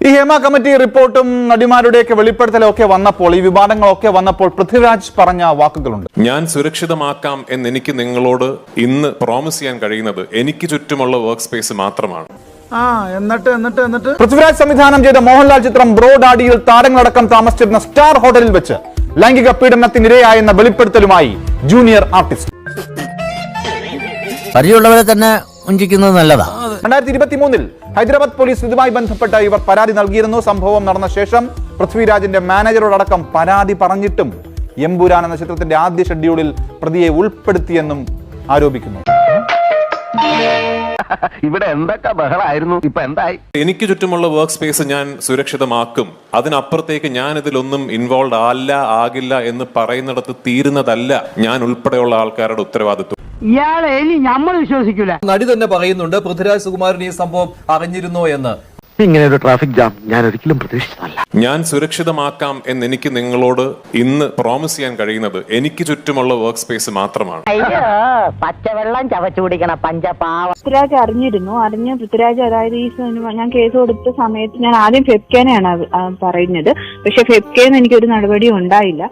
ഈ ഹേമ കമ്മിറ്റി റിപ്പോർട്ടും നടിമാരുടെയൊക്കെ വെളിപ്പെടുത്തലൊക്കെ വന്നപ്പോൾ ഈ വിവാദങ്ങളൊക്കെ വന്നപ്പോൾ പൃഥ്വിരാജ് പറഞ്ഞ വാക്കുകളുണ്ട്. ഞാൻ സുരക്ഷിതമാക്കാം എന്ന് എനിക്ക് നിങ്ങളോട് ഇന്ന് പ്രോമിസ് ചെയ്യാൻ കഴിയുന്നത് എനിക്ക് ചുറ്റുമുള്ള വർക്ക് സ്പേസ് മാത്രമാണ്. എന്നിട്ട് പൃഥ്വിരാജ് സംവിധാനം ചെയ്ത മോഹൻലാൽ ചിത്രം ബ്രോ ഡാഡിയിൽ താരങ്ങളടക്കം താമസിച്ചിരുന്ന സ്റ്റാർ ഹോട്ടലിൽ വെച്ച് ലൈംഗിക പീഡനത്തിനിരയായെന്ന വെളിപ്പെടുത്തലുമായി ജൂനിയർ ആർട്ടിസ്റ്റ്. പരിചയമുള്ളവരെ തന്നെ വഞ്ചിക്കുന്നത് നല്ലതാ. 2023 ഹൈദരാബാദ് പോലീസ് ഇതുമായി ബന്ധപ്പെട്ട ഇവർ പരാതി നൽകിയിരുന്നു. സംഭവം നടന്ന ശേഷം പൃഥ്വിരാജിന്റെ മാനേജറോടക്കം പരാതി പറഞ്ഞിട്ടും എമ്പുരാൻ എന്ന ചിത്രത്തിന്റെ ആദ്യ ഷെഡ്യൂളിൽ പ്രതിയെ ഉൾപ്പെടുത്തിയെന്നും ആരോപിക്കുന്നു. ഇവിടെ എന്തൊക്കെ ബഹളായിരുന്നു, ഇപ്പൊ എന്തായി? എനിക്ക് ചുറ്റുമുള്ള വർക്ക് സ്പേസ് ഞാൻ സുരക്ഷിതമാക്കും. അതിനപ്പുറത്തേക്ക് ഞാൻ ഇതിലൊന്നും ഇൻവോൾവ് ആകില്ല എന്ന് പറയുന്നിടത്ത് തീരുന്നതല്ല ഞാൻ ഉൾപ്പെടെയുള്ള ആൾക്കാരുടെ ഉത്തരവാദിത്വം. ഇയാളെ ഇനി നമ്മൾ വിശ്വസിക്കൂല. നടി തന്നെ പറയുന്നുണ്ട് പൃഥ്വിരാജ് സുകുമാരൻ ഈ സംഭവം അറിഞ്ഞിരുന്നോ എന്ന്. ഇങ്ങനെ ഒരു ട്രാഫിക് ജാം ഞാൻ ഒരിക്കലും പ്രതീക്ഷിച്ചതല്ല. ഞാൻ സുരക്ഷിതമാക്കാം എന്ന് എനിക്ക് നിങ്ങളോട് ഇന്ന് പ്രോമിസ് ചെയ്യാൻ കഴിയുന്നത് എനിക്ക് ചുറ്റുമുള്ള വർക്ക് സ്പേസ് മാത്രമാണ്. പച്ചവെള്ളം ചവച്ചു കുടിക്കണ പഞ്ചപാവ. പൃഥ്വിരാജ് അറിഞ്ഞ പൃഥ്വിരാജ് അതായത് ഈ സിനിമ ഞാൻ കേസ് കൊടുത്ത സമയത്ത് ഞാൻ ആദ്യം ഫെബ്കേനെയാണ് പറയുന്നത്. പക്ഷെ ഫെബ്കേന്ന് എനിക്കൊരു നടപടിയും ഉണ്ടായില്ല.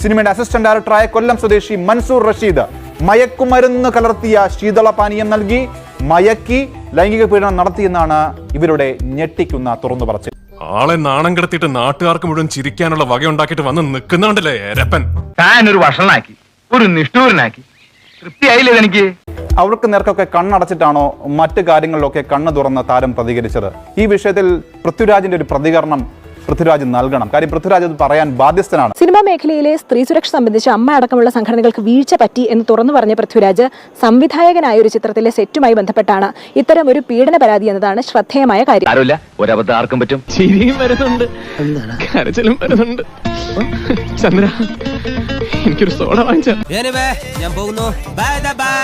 സിനിമയുടെ അസിസ്റ്റന്റ് ഡയറക്ടറായ കൊല്ലം സ്വദേശി മൻസൂർ റഷീദ് മയക്കുമരുന്ന് കലർത്തിയ ശീതളപാനീയം നൽകി മയക്കി ലൈംഗിക പീഡനം നടത്തിയെന്നാണ് ഇവരുടെ ഞെട്ടിക്കുന്ന തുറന്നു പറച്ചിൽ. ആളെ നാണം കിടത്തിയിട്ട് നാട്ടുകാർക്ക് മുഴുവൻ ചിരിക്കാനുള്ള വകയുണ്ടാക്കിയിട്ട് വന്ന് നിൽക്കുന്നുണ്ടല്ലേ രപ്പൻ. താനൊരു വഷളനാക്കി, ഒരു നിഷ്ഠൂരനാക്കി. തൃപ്തിയായില്ലേ എനിക്ക്? അവർക്ക് നേർക്കൊക്കെ കണ്ണടച്ചിട്ടാണോ മറ്റു കാര്യങ്ങളിലൊക്കെ കണ്ണു തുറന്ന് താരം പ്രതികരിച്ചത്? ഈ വിഷയത്തിൽ പൃഥ്വിരാജിന്റെ ഒരു പ്രതികരണം പൃഥ്വിരാജ് നൽകണം. കാര്യം പൃഥ്വിരാജ് അത് പറയാൻ ബാധ്യസ്ഥനാണ്. സിനിമാ മേഖലയിലെ സ്ത്രീ സുരക്ഷ സംബന്ധിച്ച് അമ്മ അടക്കമുള്ള സംഘടനകൾക്ക് വീഴ്ച പറ്റി എന്ന് തുറന്നു പറഞ്ഞ പൃഥ്വിരാജ് സംവിധായകനായ ഒരു ചിത്രത്തിലെ സെറ്റുമായി ബന്ധപ്പെട്ടാണ് ഇത്തരം ഒരു പീഡന പരാതി എന്നതാണ് ശ്രദ്ധേയമായ കാര്യം. ഒരബദ്ധം ആർക്കും പറ്റും. ചിരിയും വരുന്നുണ്ട്, കരച്ചിലും വരുന്നുണ്ട്. ചന്ദ്ര, എനിക്കൊരു സോഡ വാങ്ങിച്ച. ഞാൻ പോകുന്നു. Bye bye.